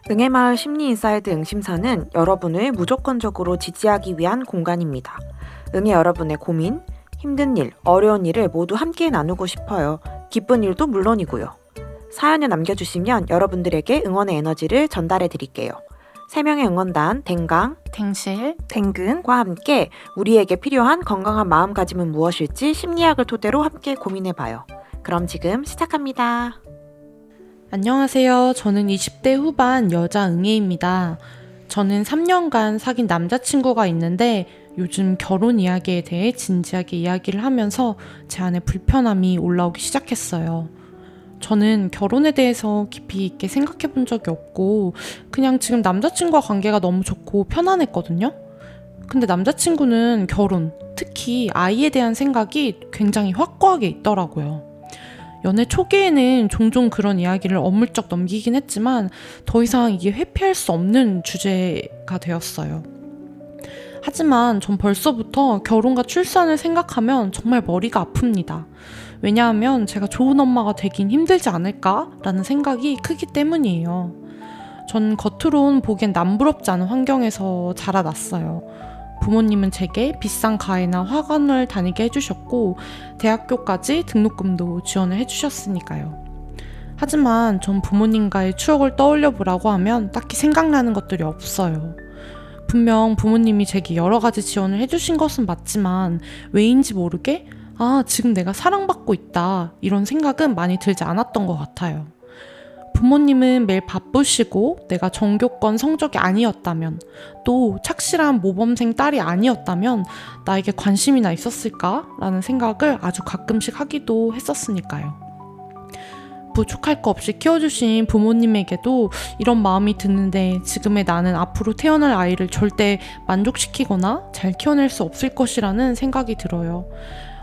응애마을 심리인사이드 응심사는 여러분을 무조건적으로 지지하기 위한 공간입니다. 응애 여러분의 고민, 힘든 일, 어려운 일을 모두 함께 나누고 싶어요. 기쁜 일도 물론이고요. 사연을 남겨주시면 여러분들에게 응원의 에너지를 전달해 드릴게요. 3명의 응원단 댕강, 댕실, 댕근과 함께 우리에게 필요한 건강한 마음가짐은 무엇일지 심리학을 토대로 함께 고민해봐요. 그럼 지금 시작합니다. 안녕하세요. 저는 20대 후반 여자 응애입니다. 저는 3년간 사귄 남자친구가 있는데 요즘 결혼 이야기에 대해 진지하게 이야기를 하면서 제 안에 불편함이 올라오기 시작했어요. 저는 결혼에 대해서 깊이 있게 생각해 본 적이 없고 그냥 지금 남자친구와 관계가 너무 좋고 편안했거든요. 근데 남자친구는 결혼, 특히 아이에 대한 생각이 굉장히 확고하게 있더라고요. 연애 초기에는 종종 그런 이야기를 어물쩍 넘기긴 했지만 더 이상 이게 회피할 수 없는 주제가 되었어요. 하지만 전 벌써부터 결혼과 출산을 생각하면 정말 머리가 아픕니다. 왜냐하면 제가 좋은 엄마가 되긴 힘들지 않을까라는 생각이 크기 때문이에요. 전 겉으론 보기엔 남부럽지 않은 환경에서 자라났어요. 부모님은 제게 비싼 가해나 화관을 다니게 해주셨고 대학교까지 등록금도 지원을 해주셨으니까요. 하지만 전 부모님과의 추억을 떠올려 보라고 하면 딱히 생각나는 것들이 없어요. 분명 부모님이 제게 여러 가지 지원을 해주신 것은 맞지만 왜인지 모르게 지금 내가 사랑받고 있다 이런 생각은 많이 들지 않았던 것 같아요. 부모님은 매일 바쁘시고 내가 전교권 성적이 아니었다면 또 착실한 모범생 딸이 아니었다면 나에게 관심이나 있었을까라는 생각을 아주 가끔씩 하기도 했었으니까요. 부족할 거 없이 키워주신 부모님에게도 이런 마음이 드는데 지금의 나는 앞으로 태어날 아이를 절대 만족시키거나 잘 키워낼 수 없을 것이라는 생각이 들어요.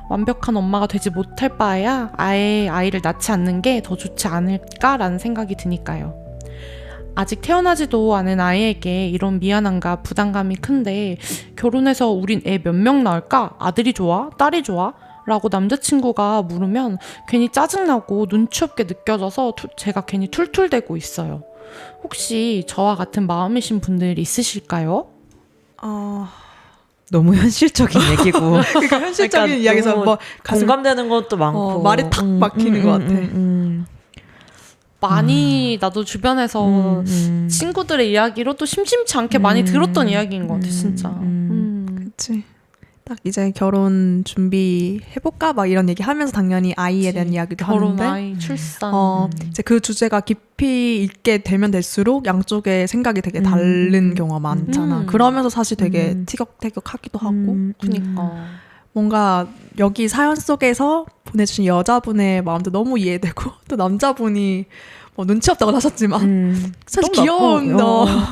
완벽한 엄마가 되지 못할 바에야 아예 아이를 낳지 않는 게 더 좋지 않을까라는 생각이 드니까요. 아직 태어나지도 않은 아이에게 이런 미안함과 부담감이 큰데 결혼해서 우린 애 몇 명 낳을까? 아들이 좋아? 딸이 좋아? 라고 남자친구가 물으면 괜히 짜증나고 눈치 없게 느껴져서 제가 괜히 툴툴대고 있어요. 혹시 저와 같은 마음이신 분들 있으실까요? 너무 현실적인 얘기고 그러니까 현실적인 이야기에서 뭐 공감되는 것도 많고 말이 탁 막히는 것 같아. 많이 나도 주변에서 친구들의 이야기로 또 심심치 않게 많이 들었던 이야기인 것 같아 진짜. 그치. 딱 이제 결혼 준비해볼까? 막 이런 얘기 하면서 당연히 아이에 대한 이야기도 결혼, 하는데 아이, 출산. 이제 그 주제가 깊이 있게 되면 될수록 양쪽의 생각이 되게 다른 경우가 많잖아. 그러면서 사실 되게 티격태격하기도 하고. 그니까. 뭔가 여기 사연 속에서 보내주신 여자분의 마음도 너무 이해되고 또 남자분이 뭐 눈치 없다고 하셨지만 사실 귀여운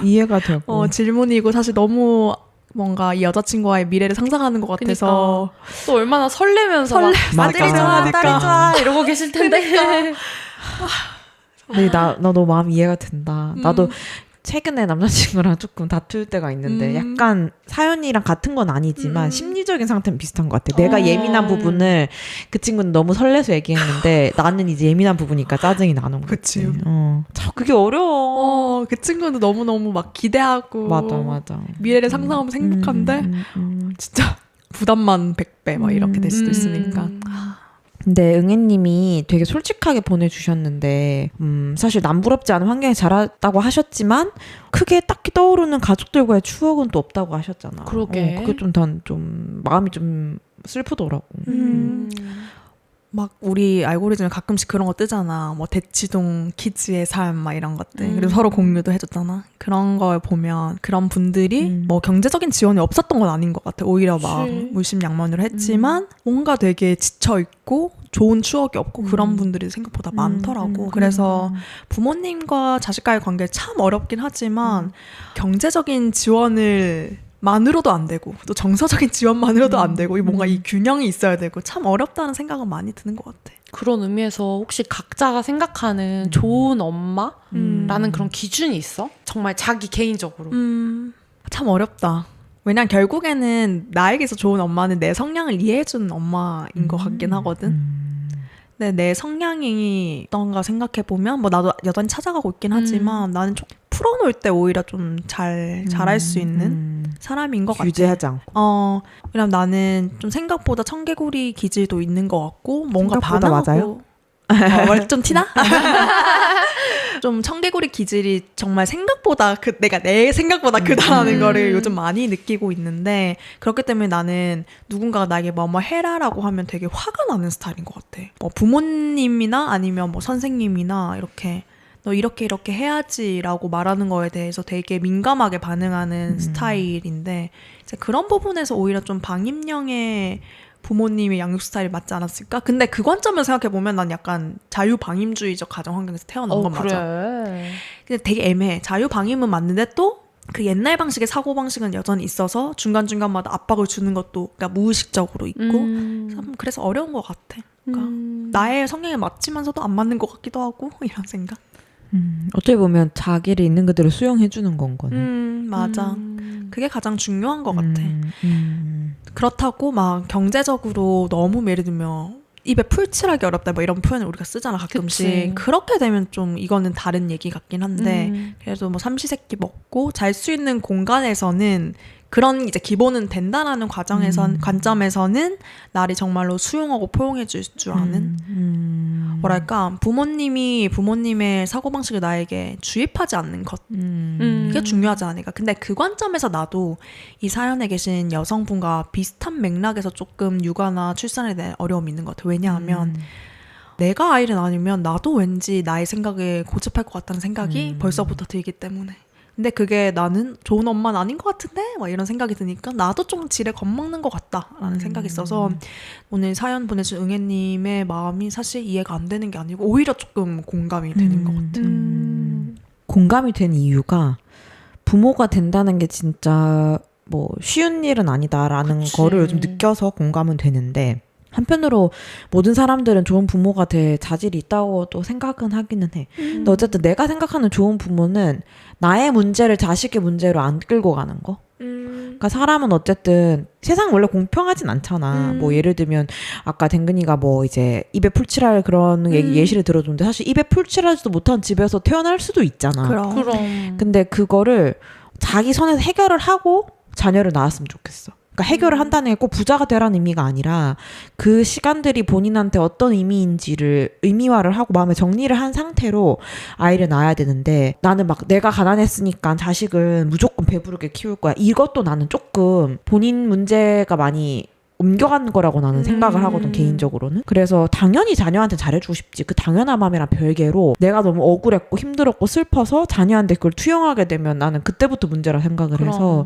이해가 되고 질문이고 사실 너무 뭔가 이 여자친구와의 미래를 상상하는 것 같아서 또 얼마나 설레면서 아들이 좋아 딸이 좋아 이러고 계실 텐데. 네, 나도 마음 이해가 된다. 나도 최근에 남자친구랑 조금 다툴 때가 있는데 약간 사연이랑 같은 건 아니지만 심리적인 상태는 비슷한 것 같아. 내가 예민한 부분을 그 친구는 너무 설레서 얘기했는데 나는 이제 예민한 부분이니까 짜증이 나는 거지. 그치. 그게 어려워. 그 친구는 너무너무 막 기대하고 맞아. 미래를 상상하면서 행복한데 진짜 부담만 100배 막 이렇게 될 수도 있으니까. 근데 응애님이 되게 솔직하게 보내주셨는데 사실 남부럽지 않은 환경에 자랐다고 하셨지만 크게 딱히 떠오르는 가족들과의 추억은 또 없다고 하셨잖아. 그러게. 그게 좀 마음이 좀 슬프더라고. 막 우리 알고리즘에 가끔씩 그런 거 뜨잖아. 뭐 대치동 키즈의 삶 막 이런 것들. 그리고 서로 공유도 해줬잖아. 그런 걸 보면 그런 분들이 뭐 경제적인 지원이 없었던 건 아닌 것 같아. 오히려 막 물심양면으로 했지만 뭔가 되게 지쳐있고 좋은 추억이 없고 그런 분들이 생각보다 많더라고. 그래서 부모님과 자식과의 관계 참 어렵긴 하지만 경제적인 지원을 만으로도 안 되고 또 정서적인 지원만으로도 안 되고 뭔가 이 균형이 있어야 되고 참 어렵다는 생각은 많이 드는 것 같아. 그런 의미에서 혹시 각자가 생각하는 좋은 엄마라는 그런 기준이 있어? 정말 자기 개인적으로. 참 어렵다. 왜냐면 결국에는 나에게서 좋은 엄마는 내 성향을 이해해주는 엄마인 것 같긴 하거든. 근데 내 성향이 어떤가 생각해보면 뭐 나도 여전히 찾아가고 있긴 하지만 나는 조금 풀어놓을 때 오히려 좀 잘할 수 있는 사람인 것 같아. 규제하지 않고. 왜냐면 나는 좀 생각보다 청개구리 기질도 있는 것 같고 뭔가 생각보다 반항하고 맞아요? 좀 티나? 좀 청개구리 기질이 정말 생각보다 내가 내 생각보다 크다라는 거를 요즘 많이 느끼고 있는데 그렇기 때문에 나는 누군가가 나에게 뭐뭐 해라라고 하면 되게 화가 나는 스타일인 것 같아. 뭐 부모님이나 아니면 뭐 선생님이나 이렇게 너 이렇게 해야지라고 말하는 거에 대해서 되게 민감하게 반응하는 스타일인데 이제 그런 부분에서 오히려 좀 방임형의 부모님의 양육 스타일이 맞지 않았을까? 근데 그 관점에서 생각해보면 난 약간 자유방임주의적 가정 환경에서 태어난 건 맞아. 그래. 근데 되게 애매해. 자유방임은 맞는데 또 그 옛날 방식의 사고방식은 여전히 있어서 중간중간마다 압박을 주는 것도 그러니까 무의식적으로 있고 그래서 어려운 것 같아. 그러니까 나의 성향에 맞지만서도 안 맞는 것 같기도 하고 이런 생각. 어떻게 보면 자기를 있는 그대로 수용해주는 건 거네. 맞아. 그게 가장 중요한 것 같아. 그렇다고 막 경제적으로 너무 예를 들면 입에 풀칠하기 어렵다 뭐 이런 표현을 우리가 쓰잖아 가끔씩. 그치. 그렇게 되면 좀 이거는 다른 얘기 같긴 한데 그래도 뭐 삼시세끼 먹고 잘 수 있는 공간에서는 그런 이제 기본은 된다라는 관점에서는 나를 정말로 수용하고 포용해 줄 줄 아는 뭐랄까 부모님의 사고방식을 나에게 주입하지 않는 것 그게 중요하지 않을까. 근데 그 관점에서 나도 이 사연에 계신 여성분과 비슷한 맥락에서 조금 육아나 출산에 대한 어려움이 있는 것 같아요. 왜냐하면 내가 아이를 낳으면 나도 왠지 나의 생각에 고집할 것 같다는 생각이 벌써부터 들기 때문에. 근데 그게 나는 좋은 엄마는 아닌 것 같은데? 막 이런 생각이 드니까 나도 좀 지레 겁먹는 것 같다라는 생각이 있어서 오늘 사연 보내준 응애님의 마음이 사실 이해가 안 되는 게 아니고 오히려 조금 공감이 되는 것 같아요. 공감이 된 이유가 부모가 된다는 게 진짜 뭐 쉬운 일은 아니다라는 그치. 거를 요즘 느껴서 공감은 되는데 한편으로 모든 사람들은 좋은 부모가 될 자질이 있다고도 생각은 하기는 해. 근데 어쨌든 내가 생각하는 좋은 부모는 나의 문제를 자식의 문제로 안 끌고 가는 거. 그러니까 사람은 어쨌든 세상 원래 공평하진 않잖아. 뭐 예를 들면 아까 댕근이가 뭐 이제 입에 풀칠할 그런 예시를 들어줬는데 사실 입에 풀칠하지도 못한 집에서 태어날 수도 있잖아. 그럼. 근데 그거를 자기 선에서 해결을 하고 자녀를 낳았으면 좋겠어. 그러니까 해결을 한다는 게 꼭 부자가 되라는 의미가 아니라 그 시간들이 본인한테 어떤 의미인지를 의미화를 하고 마음에 정리를 한 상태로 아이를 낳아야 되는데 나는 막 내가 가난했으니까 자식은 무조건 배부르게 키울 거야. 이것도 나는 조금 본인 문제가 많이 옮겨가는 거라고 나는 생각을 하거든 개인적으로는. 그래서 당연히 자녀한테 잘해주고 싶지. 그 당연한 마음이랑 별개로 내가 너무 억울했고 힘들었고 슬퍼서 자녀한테 그걸 투영하게 되면 나는 그때부터 문제라 생각을 해서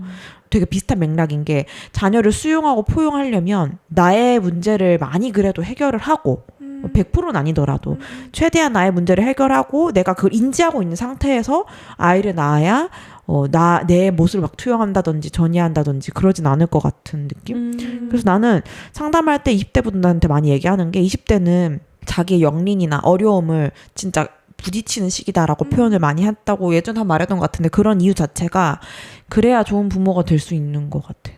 되게 비슷한 맥락인 게 자녀를 수용하고 포용하려면 나의 문제를 많이 그래도 해결을 하고 100%는 아니더라도 최대한 나의 문제를 해결하고 내가 그걸 인지하고 있는 상태에서 아이를 낳아야 내 모습을 막 투영한다든지 전이한다든지 그러진 않을 것 같은 느낌? 그래서 나는 상담할 때 20대 분들한테 많이 얘기하는 게 20대는 자기의 역린이나 어려움을 진짜 부딪히는 시기다라고 표현을 많이 했다고 예전에 말했던 것 같은데 그런 이유 자체가 그래야 좋은 부모가 될 수 있는 것 같아.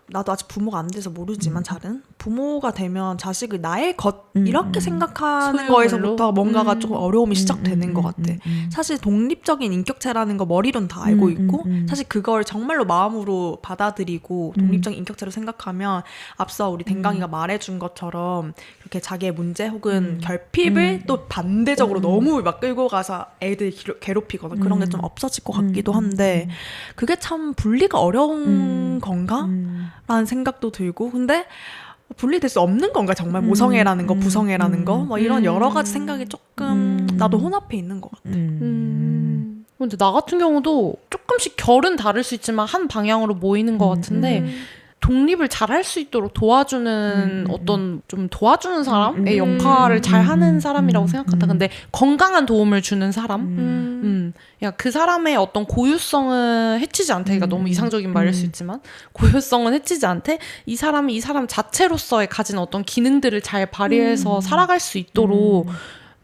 나도 아직 부모가 안 돼서 모르지만 잘은 부모가 되면 자식을 나의 것 이렇게 생각하는 소유물로? 거에서부터 뭔가가 조금 어려움이 시작되는 것 같아. 사실 독립적인 인격체라는 거 머리로는 다 알고 있고 사실 그걸 정말로 마음으로 받아들이고 독립적인 인격체로 생각하면 앞서 우리 댕강이가 말해준 것처럼 이렇게 자기의 문제 혹은 결핍을 또 반대적으로 너무 막 끌고 가서 애들 괴롭히거나 그런 게 좀 없어질 것 같기도 한데 그게 참 분리가 어려운 건가? 라는 생각도 들고 근데 분리될 수 없는 건가 정말 모성애라는 거 부성애라는 거 뭐 이런 여러 가지 생각이 조금 나도 혼합해 있는 것 같아. 근데 나 같은 경우도 조금씩 결은 다를 수 있지만 한 방향으로 모이는 것 같은데 독립을 잘 할 수 있도록 도와주는 어떤 좀 도와주는 사람의 역할을 잘 하는 사람이라고 생각한다. 근데 건강한 도움을 주는 사람? 그 사람의 어떤 고유성은 해치지 않대. 그러니까 너무 이상적인 말일 수 있지만 고유성은 해치지 않대. 이 사람이 이 사람 자체로서의 가진 어떤 기능들을 잘 발휘해서 살아갈 수 있도록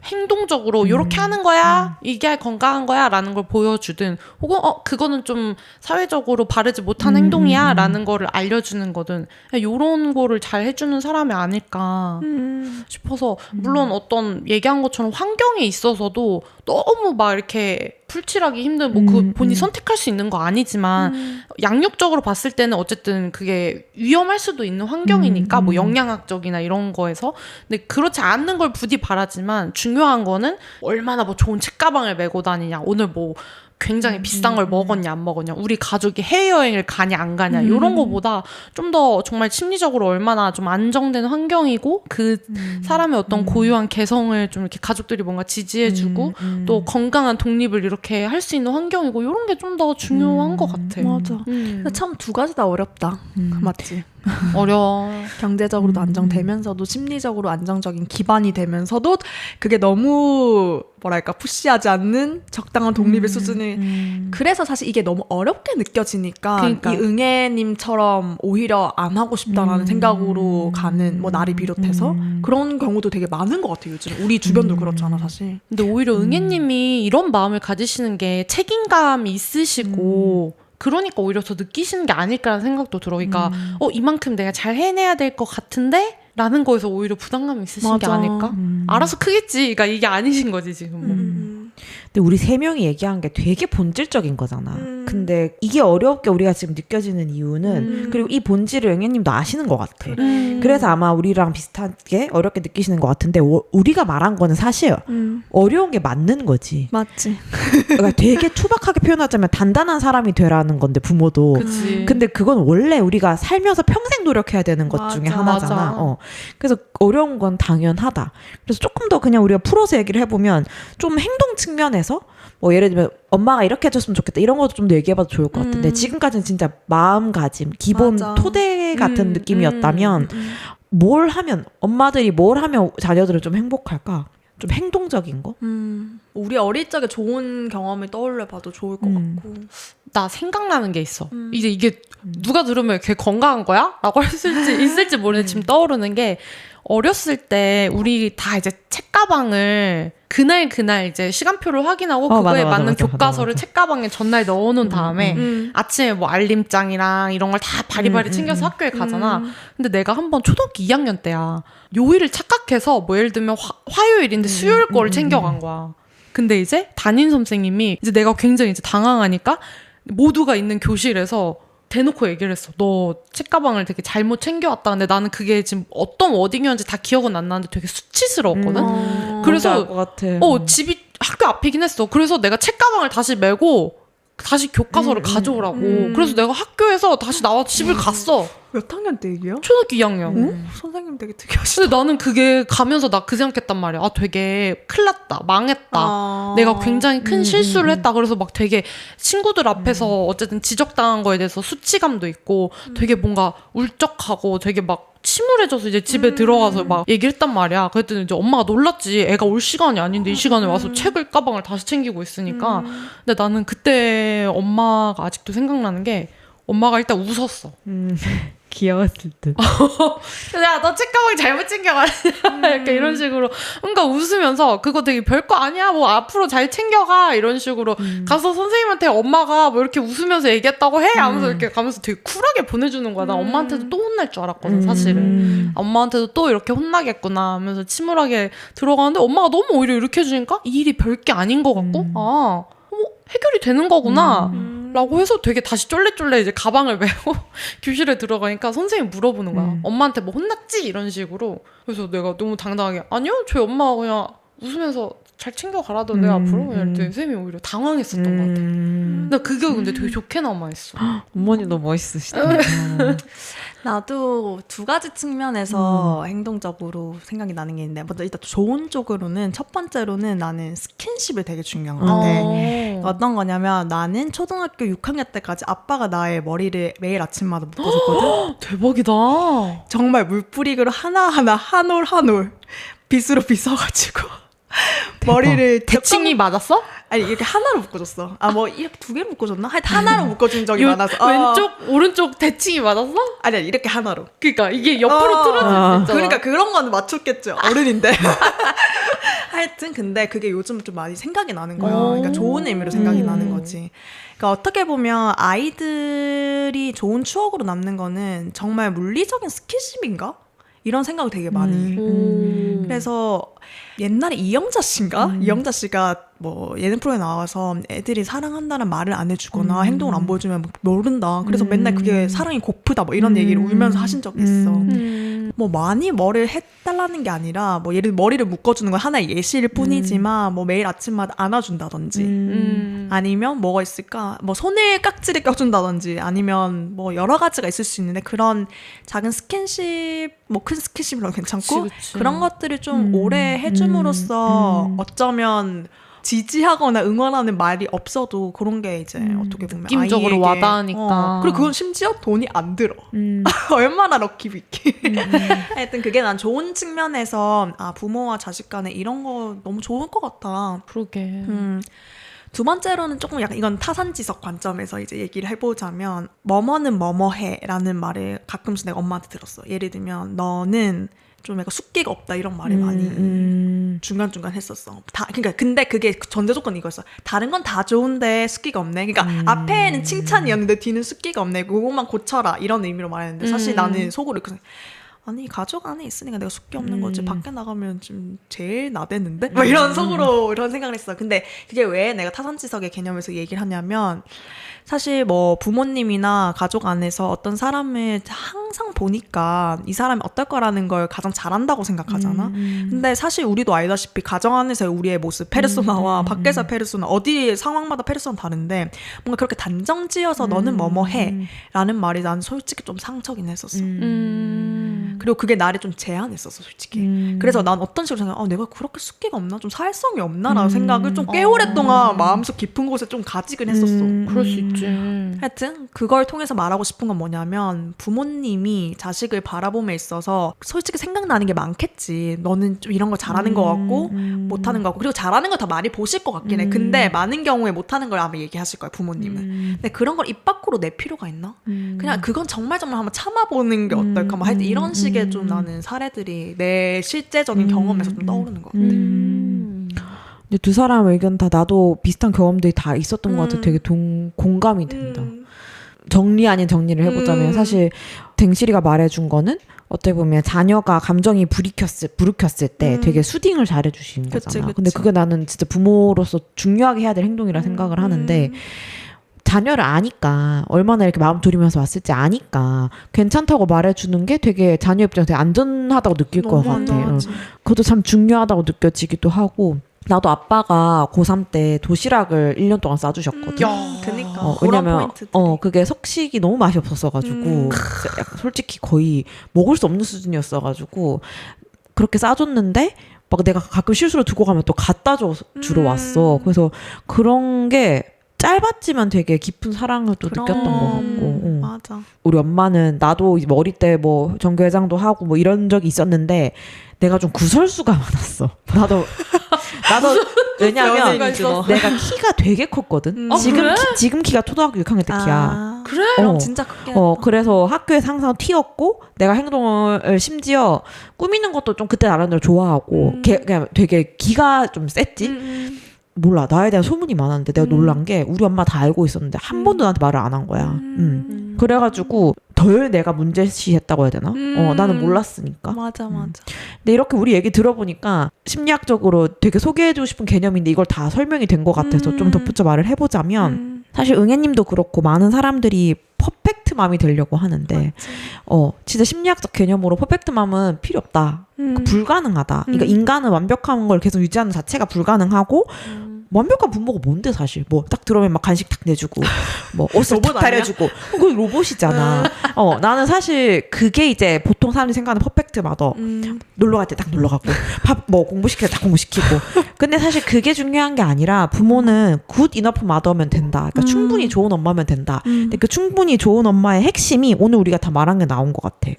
행동적으로 이렇게 하는 거야 이게 건강한 거야 라는 걸 보여주든 혹은 그거는 좀 사회적으로 바르지 못한 행동이야 라는 거를 알려주는 거든 이런 거를 잘 해주는 사람이 아닐까 싶어서 물론 어떤 얘기한 것처럼 환경에 있어서도 너무 막 이렇게 풀칠하기 힘든 뭐 그 본인이 선택할 수 있는 거 아니지만 양육적으로 봤을 때는 어쨌든 그게 위험할 수도 있는 환경이니까 뭐 영양학적이나 이런 거에서 근데 그렇지 않는 걸 부디 바라지만 중요한 거는 얼마나 뭐 좋은 책가방을 메고 다니냐 오늘 뭐 굉장히 비싼 걸 먹었냐 안 먹었냐 우리 가족이 해외여행을 가냐 안 가냐 이런 거보다 좀 더 정말 심리적으로 얼마나 좀 안정된 환경이고 그 사람의 어떤 고유한 개성을 좀 이렇게 가족들이 뭔가 지지해주고 또 건강한 독립을 이렇게 할 수 있는 환경이고 이런 게 좀 더 중요한 것 같아. 맞아. 근데 참 두 가지 다 어렵다. 맞지? 어려워. 경제적으로도 안정되면서도 심리적으로 안정적인 기반이 되면서도 그게 너무 뭐랄까 푸시하지 않는 적당한 독립의 수준을 그래서 사실 이게 너무 어렵게 느껴지니까 그러니까. 이 응애님처럼 오히려 안 하고 싶다라는 생각으로 가는 뭐 나를 비롯해서 그런 경우도 되게 많은 것 같아요. 요즘 우리 주변도 그렇잖아 사실. 근데 오히려 응애님이 이런 마음을 가지시는 게 책임감이 있으시고 그러니까 오히려 더 느끼시는 게 아닐까라는 생각도 들어. 그러니까 이만큼 내가 잘 해내야 될 것 같은데 라는 거에서 오히려 부담감이 있으신 게 맞아. 아닐까? 알아서 크겠지. 그러니까 이게 아니신 거지 지금. 근데 우리 세 명이 얘기한 게 되게 본질적인 거잖아. 근데 이게 어렵게 우리가 지금 느껴지는 이유는 그리고 이 본질을 영애님도 아시는 것 같아. 그래서 아마 우리랑 비슷하게 어렵게 느끼시는 것 같은데 우리가 말한 거는 사실 어려운 게 맞는 거지. 맞지. 그러니까 되게 투박하게 표현하자면 단단한 사람이 되라는 건데 부모도. 그치. 근데 그건 원래 우리가 살면서 평생 노력해야 되는 것 맞아, 중에 하나잖아. 맞아. 그래서 어려운 건 당연하다. 그래서 조금 더 그냥 우리가 풀어서 얘기를 해보면 좀 행동 측면에서 뭐 예를 들면 엄마가 이렇게 해줬으면 좋겠다 이런 것도 좀 더 얘기해봐도 좋을 것 같은데 지금까지는 진짜 마음가짐 기본 맞아. 토대 같은 느낌이었다면 뭘 하면 엄마들이 뭘 하면 자녀들은 좀 행복할까? 좀 행동적인 거? 우리 어릴 적에 좋은 경험을 떠올려봐도 좋을 것 같고. 나 생각나는 게 있어. 이제 이게 누가 들으면 걔 건강한 거야? 라고 있을지 모르는데 지금 떠오르는 게 어렸을 때 우리 다 이제 책가방을 그날 이제 시간표를 확인하고 그거에 맞는 교과서를 책가방에 전날 넣어놓은 다음에 아침에 뭐 알림장이랑 이런 걸 다 바리바리 챙겨서 학교에 가잖아. 근데 내가 한번 초등학교 2학년 때야. 요일을 착각해서 뭐 예를 들면 화요일인데 수요일 거를 챙겨간 거야. 근데 이제 담임 선생님이 이제 내가 굉장히 이제 당황하니까 모두가 있는 교실에서 대놓고 얘기를 했어. 너 책가방을 되게 잘못 챙겨왔다. 근데 나는 그게 지금 어떤 워딩이었는지 다 기억은 안 나는데 되게 수치스러웠거든. 그래서 것 같아. 집이 학교 앞이긴 했어. 그래서 내가 책가방을 다시 메고 다시 교과서를 가져오라고. 그래서 내가 학교에서 다시 나와서 집을 갔어. 몇 학년 때 얘기야? 초등학교 2학년. 선생님 되게 특이하시다. 근데 나는 그게 가면서 나 그 생각했단 말이야. 아, 되게 큰일 났다. 망했다. 내가 굉장히 큰 실수를 했다. 그래서 막 되게 친구들 앞에서 어쨌든 지적당한 거에 대해서 수치감도 있고 되게 뭔가 울적하고 되게 막 침울해져서 이제 집에 들어가서 막 얘기를 했단 말이야. 그랬더니 이제 엄마가 놀랐지. 애가 올 시간이 아닌데 이 시간에 와서 책을 가방을 다시 챙기고 있으니까. 근데 나는 그때 엄마가 아직도 생각나는 게 엄마가 일단 웃었어. 귀여웠을 듯. 야, 너 책가방 잘못 챙겨가냐? 이렇게 이런 식으로. 그러니까 웃으면서 그거 되게 별거 아니야. 뭐 앞으로 잘 챙겨가. 이런 식으로 가서 선생님한테 엄마가 뭐 이렇게 웃으면서 얘기했다고 해. 하면서 이렇게 가면서 되게 쿨하게 보내주는 거야. 나 엄마한테도 또 혼날 줄 알았거든, 사실은. 엄마한테도 또 이렇게 혼나겠구나 하면서 침울하게 들어가는데 엄마가 너무 오히려 이렇게 해주니까 이 일이 별게 아닌 것 같고, 해결이 되는 거구나. 라고 해서 되게 다시 쫄래쫄래 이제 가방을 메고 교실에 들어가니까 선생님이 물어보는 거야. 엄마한테 뭐 혼났지? 이런 식으로. 그래서 내가 너무 당당하게 아니요, 저희 엄마가 그냥 웃으면서 잘 챙겨가라던데 앞으로. 그냥 이랬더니 선생님이 오히려 당황했었던 것 같아. 나 그게 근데 되게 좋게 남아있어. 어머니 너무 멋있으시다. 나도 두 가지 측면에서 행동적으로 생각이 나는 게 있는데 먼저 일단 좋은 쪽으로는 첫 번째로는 나는 스킨십을 되게 중요한 것 같아. 어떤 거냐면 나는 초등학교 6학년 때까지 아빠가 나의 머리를 매일 아침마다 묶어줬거든. 대박이다. 정말 물뿌리그로 하나하나 한 올 한 올 빗으로 빗어가지고 머리를 대칭이 맞았어? 아니 이렇게 하나로 묶어줬어. 아 뭐 이렇게 두 개로 묶어줬나? 하여튼 하나로 묶어준 적이 많아서 왼쪽 오른쪽 대칭이 맞았어? 아니야 이렇게 하나로. 그러니까 이게 옆으로 틀어질 수 있잖아. 그러니까 그런 거는 맞췄겠죠. 어른인데. 하여튼 근데 그게 요즘 좀 많이 생각이 나는 거야. 그러니까 좋은 의미로 생각이 나는 거지. 그러니까 어떻게 보면 아이들이 좋은 추억으로 남는 거는 정말 물리적인 스킨십인가? 이런 생각을 되게 많이 해요. 그래서 옛날에 이영자 씨인가? 이영자 씨가 뭐 예능 프로에 나와서 애들이 사랑한다는 말을 안 해주거나 행동을 안 보여주면 모른다. 그래서 맨날 그게 사랑이 고프다 뭐 이런 얘기를 울면서 하신 적이 있어. 뭐 많이 뭐를 해달라는 게 아니라 뭐 예를 들어 머리를 묶어주는 건 하나의 예시일 뿐이지만 뭐 매일 아침마다 안아준다든지 아니면 뭐가 있을까? 뭐 손을 깍지를 껴준다든지 아니면 뭐 여러 가지가 있을 수 있는데 그런 작은 스킨십 뭐 큰 스킨십이라도 괜찮고 그치. 그런 것들을 좀 오래 해줌으로써 어쩌면 지지하거나 응원하는 말이 없어도 그런 게 이제 어떻게 보면 느낌적으로 아이에게, 와닿으니까. 그리고 그건 심지어 돈이 안 들어. 얼마나 럭키비키. 하여튼 그게 난 좋은 측면에서 부모와 자식 간에 이런 거 너무 좋을 것 같아. 그러게. 두 번째로는 조금 약간 이건 타산지석 관점에서 이제 얘기를 해보자면 뭐뭐는 뭐뭐해라는 말을 가끔씩 내가 엄마한테 들었어. 예를 들면 너는 좀 약간 숙기가 없다 이런 말을 많이 중간중간 했었어. 그러니까 근데 그게 전제 조건이 이거였어. 다른 건 다 좋은데 숙기가 없네. 그러니까 앞에는 칭찬이었는데 뒤는 숙기가 없네. 그것만 고쳐라 이런 의미로 말했는데 사실 나는 속으로 이렇게 아니 가족 안에 있으니까 내가 숙기 없는 거지 밖에 나가면 좀 제일 나대는데? 막 이런 속으로 이런 생각을 했어. 근데 그게 왜 내가 타산지석의 개념에서 얘기를 하냐면 사실 뭐 부모님이나 가족 안에서 어떤 사람을 항상 보니까 이 사람이 어떨 거라는 걸 가장 잘한다고 생각하잖아. 근데 사실 우리도 알다시피 가정 안에서의 우리의 모습, 페르소나와 밖에서 페르소나, 어디 상황마다 페르소나 다른데 뭔가 그렇게 단정지어서 너는 뭐뭐해 라는 말이 난 솔직히 좀 상처긴 했었어. 그리고 그게 나를 좀 제한했었어 솔직히. 그래서 난 어떤 식으로 생각해 내가 그렇게 숙기가 없나? 좀 사회성이 없나? 라는 생각을 좀 꽤 오랫동안 마음속 깊은 곳에 좀 가지긴 했었어. 그럴 수 있지. 하여튼 그걸 통해서 말하고 싶은 건 뭐냐면 부모님이 자식을 바라봄에 있어서 솔직히 생각나는 게 많겠지. 너는 좀 이런 거 잘하는 것 같고 못하는 것 같고 그리고 잘하는 거 다 많이 보실 것 같긴 해. 근데 많은 경우에 못하는 걸 아마 얘기하실 거야 부모님은. 근데 그런 걸 입 밖으로 내 필요가 있나? 그냥 그건 정말 한번 참아보는 게 어떨까? 뭐 하여튼 이런 식의 좀 나는 사례들이 내 실제적인 경험에서 좀 떠오르는 것 같아. 근데 두 사람 의견 다 나도 비슷한 경험들이 다 있었던 것 같아. 되게 공감이 된다. 정리 아닌 정리를 해보자면 사실 댕실이가 말해준 거는 어떻게 보면 자녀가 감정이 불이켰을 때 되게 수딩을 잘해주시는 거잖아. 그치. 근데 그게 나는 진짜 부모로서 중요하게 해야 될 행동이라 생각을 하는데 자녀를 아니까 얼마나 이렇게 마음 졸이면서 왔을지 아니까 괜찮다고 말해주는 게 되게 자녀 입장에서 되게 안전하다고 느낄 것 같아. 그것도 참 중요하다고 느껴지기도 하고 나도 아빠가 고3 때 도시락을 1년 동안 싸주셨거든. 그니까. 왜냐면 그게 석식이 너무 맛이 없었어가지고 약간 솔직히 거의 먹을 수 없는 수준이었어가지고 그렇게 싸줬는데 막 내가 가끔 실수로 두고 가면 또 갖다 주러 왔어. 그래서 그런 게 짧았지만 되게 깊은 사랑을 또 느꼈던 것 같고. 맞아. 우리 엄마는 나도 이제 어릴 때 뭐 전교회장도 하고 뭐 이런 적이 있었는데 내가 좀 구설수가 많았어. 나도 왜냐면 내가 키가 되게 컸거든. 지금 키가 초등학교 6학년 때 키야. 그래? 그럼 진짜 크게 그래서 학교에서 항상 튀었고 내가 행동을 심지어 꾸미는 것도 좀 그때 나름대로 좋아하고 그냥 되게 기가 좀 셌지. 몰라 나에 대한 소문이 많았는데 내가 놀란 게 우리 엄마 다 알고 있었는데 한 번도 나한테 말을 안 한 거야. 그래가지고 덜 내가 문제시했다고 해야 되나? 나는 몰랐으니까. 맞아. 근데 이렇게 우리 얘기 들어보니까 심리학적으로 되게 소개해주고 싶은 개념인데 이걸 다 설명이 된 것 같아서 좀 덧붙여 말을 해보자면 사실 응애님도 그렇고 많은 사람들이 퍼펙트 맘이 되려고 하는데 진짜 심리학적 개념으로 퍼펙트 맘은 필요 없다. 불가능하다. 그러니까 인간은 완벽한 걸 계속 유지하는 자체가 불가능하고 완벽한 부모가 뭔데 사실 뭐 딱 들어오면 막 간식 딱 내주고 뭐 옷을 딱 다려주고 그거 로봇이잖아. 나는 사실 그게 이제 보통 사람들이 생각하는 퍼펙트 마더. 놀러 갈 때 딱 놀러 가고 밥 뭐 공부시킬 때 딱 공부시키고. 근데 사실 그게 중요한 게 아니라 부모는 굿 이너프 마더면 된다. 그러니까 충분히 좋은 엄마면 된다. 근데 그 충분히 좋은 엄마의 핵심이 오늘 우리가 다 말한 게 나온 것 같아.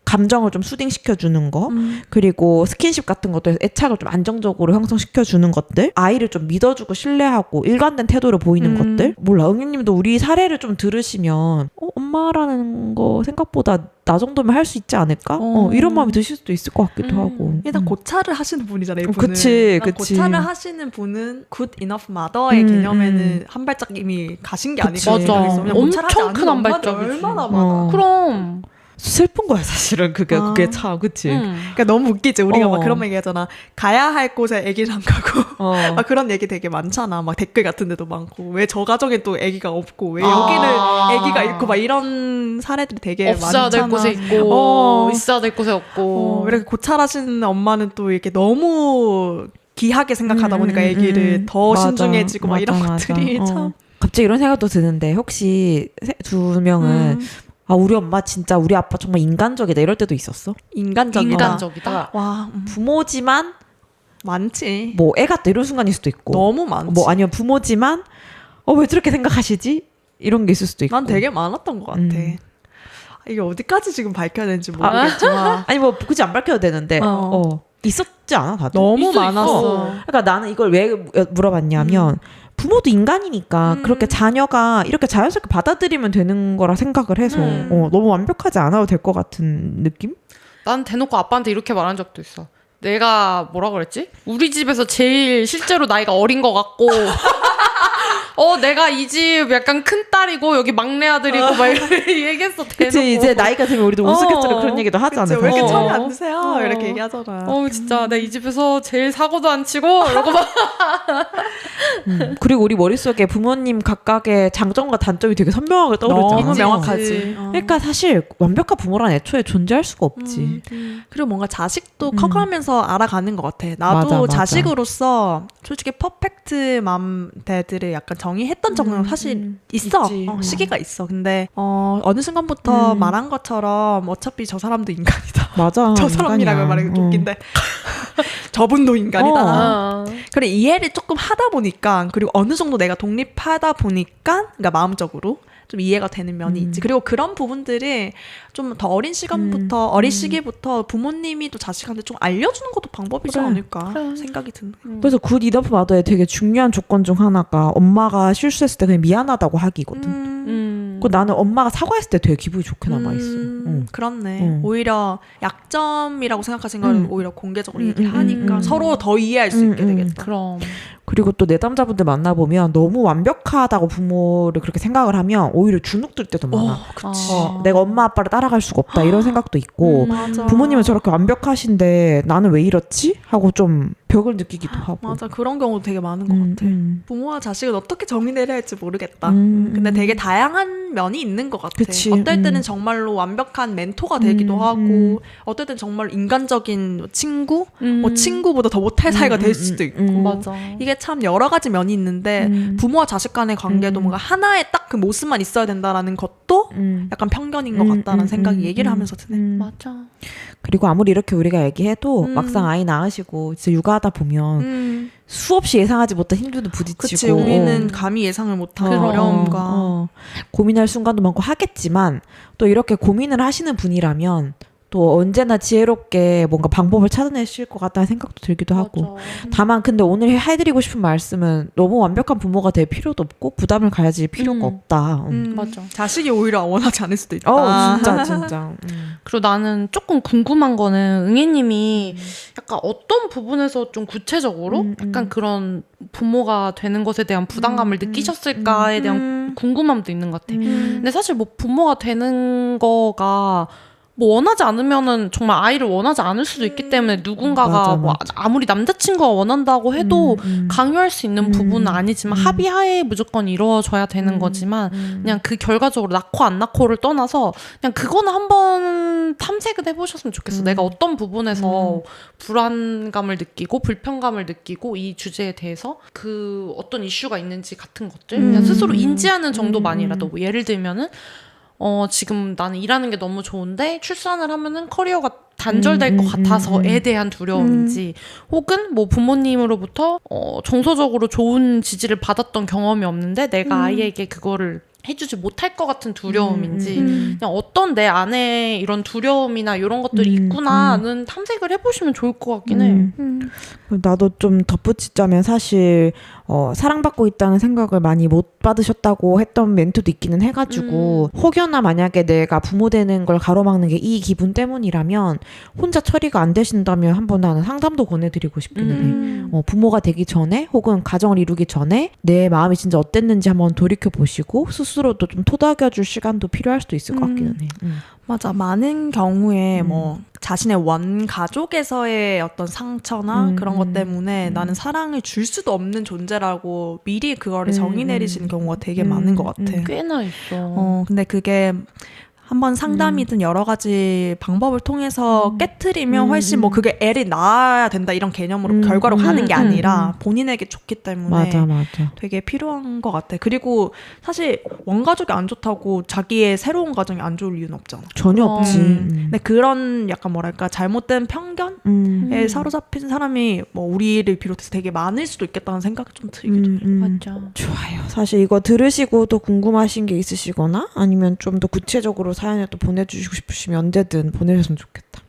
감정을 좀 수딩시켜주는 거 그리고 스킨십 같은 것도 애착을 좀 안정적으로 형성시켜주는 것들 아이를 좀 믿어주고 신뢰하고 일관된 태도를 보이는 것들 몰라 응애님도 우리 사례를 좀 들으시면 엄마라는 거 생각보다 나 정도면 할 수 있지 않을까? 이런 마음이 드실 수도 있을 것 같기도 하고 일단 고찰을 하시는 분이잖아요 이분은. 그치. 고찰을 하시는 분은 good enough mother의 개념에는 한 발짝 이미 가신 게 아닐까 맞아. 생각했어. 엄청 큰 한 발짝이지. 얼마나 많아. 그럼 슬픈 거야 사실은 그게 참 그치. 그러니까 너무 웃기지. 우리가 어. 막 그런 얘기 하잖아. 가야 할 곳에 아기를 안 가고 어. 막 그런 얘기 되게 많잖아. 막 댓글 같은 데도 많고 왜 저 가정에 또 아기가 없고 왜 아. 여기는 아기가 있고 막 이런 사례들이 되게 없어야 많잖아. 될 곳에 있고 있어야 될 곳에 없고 이렇게 고찰하시는 엄마는 또 이렇게 너무 귀하게 생각하다 보니까 아기를 더 맞아. 신중해지고 막 이런 맞아. 것들이 어. 참 갑자기 이런 생각도 드는데 혹시 두 명은 아 우리 엄마 진짜 우리 아빠 정말 인간적이다 이럴 때도 있었어? 인간적이다. 와 부모지만 많지. 뭐 애 같다 이런 순간일 수도 있고 너무 많지. 뭐 아니면 부모지만 왜 저렇게 생각하시지? 이런 게 있을 수도 있고 난 되게 많았던 것 같아. 이게 어디까지 지금 밝혀야 되는지 아, 모르겠지만 아니 뭐 굳이 안 밝혀도 되는데 있었지 않아 다들? 너무 있어, 많았어. 있어. 그러니까 나는 이걸 왜 물어봤냐면 부모도 인간이니까 그렇게 자녀가 이렇게 자연스럽게 받아들이면 되는 거라 생각을 해서 너무 완벽하지 않아도 될 것 같은 느낌? 난 대놓고 아빠한테 이렇게 말한 적도 있어. 내가 뭐라 그랬지? 우리 집에서 제일 실제로 나이가 어린 것 같고 내가 이 집 약간 큰 딸이고 여기 막내 아들이고 막 이렇게 얘기했어. 대놓고. 그치 이제 나이가 들면 우리도 우스갯소리로 그런 얘기도 하잖아. 그치, 왜 이렇게 사실. 처음에 안 드세요? 이렇게 얘기하잖아. 진짜 내 이 집에서 제일 사고도 안 치고 이러고 막 그리고 우리 머릿속에 부모님 각각의 장점과 단점이 되게 선명하게 떠오르잖아. 너무 명확하지. 그러니까 사실 완벽한 부모란 애초에 존재할 수가 없지. 그리고 뭔가 자식도 커가면서 알아가는 것 같아. 나도 맞아. 자식으로서 솔직히 퍼펙트 맘 데드를 약간 정의했던 적은 사실 있어. 있지. 시기가 있어. 근데 어느 순간부터 말한 것처럼 어차피 저 사람도 인간이다. 맞아. 저 사람이라고 말하기 좀 웃긴데 저분도 인간이다. 그래 이해를 조금 하다 보니까 그리고 어느 정도 내가 독립하다 보니까 그러니까 마음적으로 좀 이해가 되는 면이 있지. 그리고 그런 부분들이 좀 더 어린 시간부터 어린 시기부터 부모님이 또 자식한테 좀 알려주는 것도 방법이지 않을까 생각이 드는. 그래서 굿 이너프 마더의 되게 중요한 조건 중 하나가 엄마가 실수했을 때 그냥 미안하다고 하기거든. 그 나는 엄마가 사과했을 때 되게 기분이 좋게 남아있어. 그렇네. 오히려 약점이라고 생각하신 걸 오히려 공개적으로 얘기를 하니까 서로 더 이해할 수 있게 되겠다. 그럼 그리고 또 내담자분들 만나보면 너무 완벽하다고 부모를 그렇게 생각을 하면 오히려 주눅 들 때도 많아. 그치. 내가 엄마 아빠를 따라갈 수가 없다 이런 생각도 있고 맞아. 부모님은 저렇게 완벽하신데 나는 왜 이렇지? 하고 좀 벽을 느끼기도 하고. 맞아. 그런 경우도 되게 많은 것 같아. 부모와 자식은 어떻게 정의를 해야 할지 모르겠다. 근데 되게 다양한 면이 있는 것 같아. 그치. 어떨 때는 정말로 완벽한 멘토가 되기도 하고 어떨 때는 정말 인간적인 친구? 뭐 친구보다 더 못할 사이가 될 수도 있고 맞아. 이게 참 여러 가지 면이 있는데 부모와 자식 간의 관계도 뭔가 하나의 딱 그 모습만 있어야 된다라는 것도 약간 편견인 것 같다는 생각이 얘기를 하면서 드네. 맞아. 그리고 아무리 이렇게 우리가 얘기해도 막상 아이 낳으시고 진짜 육아하다 보면 수없이 예상하지 못한 힘듦도 부딪히고 그치 우리는 감히 예상을 못하는 어려움과 고민할 순간도 많고 하겠지만 또 이렇게 고민을 하시는 분이라면 또 언제나 지혜롭게 뭔가 방법을 찾아내실 것 같다는 생각도 들기도 하고 다만 근데 오늘 해드리고 싶은 말씀은 너무 완벽한 부모가 될 필요도 없고 부담을 가질 필요가 없다. 맞아. 자식이 오히려 원하지 않을 수도 있다. 진짜. 그리고 나는 조금 궁금한 거는 응애님이 약간 어떤 부분에서 좀 구체적으로 약간 그런 부모가 되는 것에 대한 부담감을 느끼셨을까에 대한 궁금함도 있는 것 같아. 근데 사실 뭐 부모가 되는 거가 뭐 원하지 않으면은 정말 아이를 원하지 않을 수도 있기 때문에 누군가가 맞아. 뭐 아무리 남자친구가 원한다고 해도 강요할 수 있는 부분은 아니지만 합의하에 무조건 이루어져야 되는 거지만 그냥 그 결과적으로 낳고 안 낳고를 떠나서 그냥 그거는 한번 탐색을 해보셨으면 좋겠어. 내가 어떤 부분에서 불안감을 느끼고 불편감을 느끼고 이 주제에 대해서 그 어떤 이슈가 있는지 같은 것들 그냥 스스로 인지하는 정도만이라도 뭐 예를 들면은 지금 나는 일하는 게 너무 좋은데 출산을 하면은 커리어가 단절될 것 같아서에 대한 두려움인지 혹은 뭐 부모님으로부터 정서적으로 좋은 지지를 받았던 경험이 없는데 내가 아이에게 그거를 해주지 못할 것 같은 두려움인지 그냥 어떤 내 안에 이런 두려움이나 이런 것들이 있구나는 탐색을 해보시면 좋을 것 같긴 해. 나도 좀 덧붙이자면 사실 사랑받고 있다는 생각을 많이 못 받으셨다고 했던 멘트도 있기는 해가지고 혹여나 만약에 내가 부모 되는 걸 가로막는 게 이 기분 때문이라면 혼자 처리가 안 되신다면 한번 나는 상담도 권해드리고 싶기는 해. 부모가 되기 전에 혹은 가정을 이루기 전에 내 마음이 진짜 어땠는지 한번 돌이켜보시고 스스로도 좀 토닥여줄 시간도 필요할 수도 있을 것 같기는 해. 맞아. 많은 경우에 뭐 자신의 원 가족에서의 어떤 상처나 그런 것 때문에 나는 사랑을 줄 수도 없는 존재라고 미리 그거를 정의 내리시는 경우가 되게 많은 것 같아. 꽤나 있어. 근데 그게 한번 상담이든 여러 가지 방법을 통해서 깨트리면 훨씬 뭐 그게 애를 낳아야 된다 이런 개념으로 결과로 가는 게 아니라 본인에게 좋기 때문에 맞아. 되게 필요한 것 같아. 그리고 사실 원가족이 안 좋다고 자기의 새로운 가정이 안 좋을 이유는 없잖아. 전혀 없지. 근데 그런 약간 뭐랄까 잘못된 편견에 사로잡힌 사람이 뭐 우리를 비롯해서 되게 많을 수도 있겠다는 생각이 좀 들기도 해. 맞아. 좋아요. 사실 이거 들으시고 또 궁금하신 게 있으시거나 아니면 좀 더 구체적으로 사연을 또 보내주시고 싶으시면 언제든 보내셨으면 좋겠다.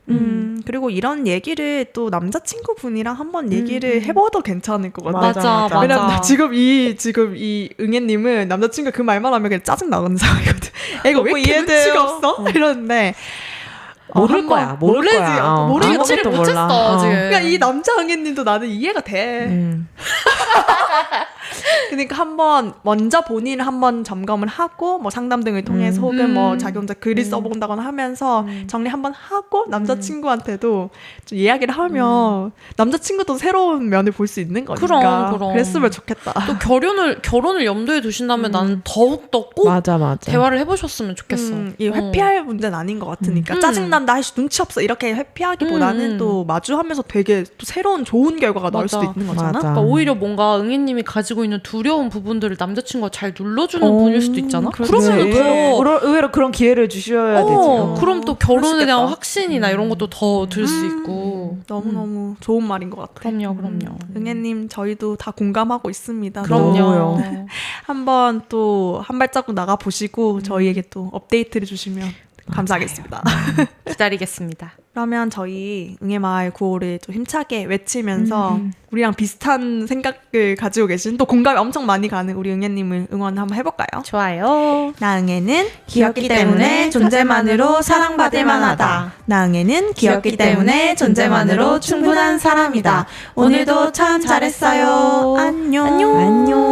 그리고 이런 얘기를 또 남자친구분이랑 한번 얘기를 해봐도 괜찮을 것 같아. 맞아. 왜냐면 지금 이 응애님은 남자친구가 그 말만 하면 그냥 짜증 나는 상황이거든. 애가 왜 이렇게 눈치가 없어? 이러는데 모를 거야. 모르지. 눈치를 못 챘어 지금. 그러니까 이 남자 응애님도 나는 이해가 돼. 그러니까 한번 먼저 본인을 한번 점검을 하고 뭐 상담 등을 통해서 혹은 뭐 자기 혼자 글을 써본다거나 하면서 정리 한번 하고 남자친구한테도 좀 이야기를 하면 남자친구도 새로운 면을 볼 수 있는 거니까 그럼. 그랬으면 좋겠다. 또 결혼을 염두에 두신다면 나는 더욱더 꼭 맞아. 대화를 해보셨으면 좋겠어. 이 회피할 문제는 아닌 것 같으니까 짜증난다 할 수 눈치 없어 이렇게 회피하기보다는 또 마주하면서 되게 또 새로운 좋은 결과가 나올 수도 있는 거잖아. 그러니까 오히려 뭔가 응애님이 가지고 있는 두려운 부분들을 남자친구가 잘 눌러주는 분일 수도 있잖아. 그러면 더 의외로 그런 기회를 주셔야 되지. 그럼 또 결혼에 대한 확신이나 이런 것도 더 들 수 있고. 너무너무 좋은 말인 것 같아. 그럼요. 응애님 저희도 다 공감하고 있습니다. 그럼요. 한번 또 한 발자국 나가 보시고 저희에게 또 업데이트를 주시면 감사하겠습니다. 기다리겠습니다. 그러면 저희 응애마을 구호를 좀 힘차게 외치면서 우리랑 비슷한 생각을 가지고 계신 또 공감이 엄청 많이 가는 우리 응애님을 응원 한번 해볼까요? 좋아요. 나 응애는 귀엽기 때문에 존재만으로 사랑받을 만하다. 나 응애는 귀엽기 때문에 존재만으로 충분한 사람이다. 오늘도 참 잘했어요. 안녕. 안녕.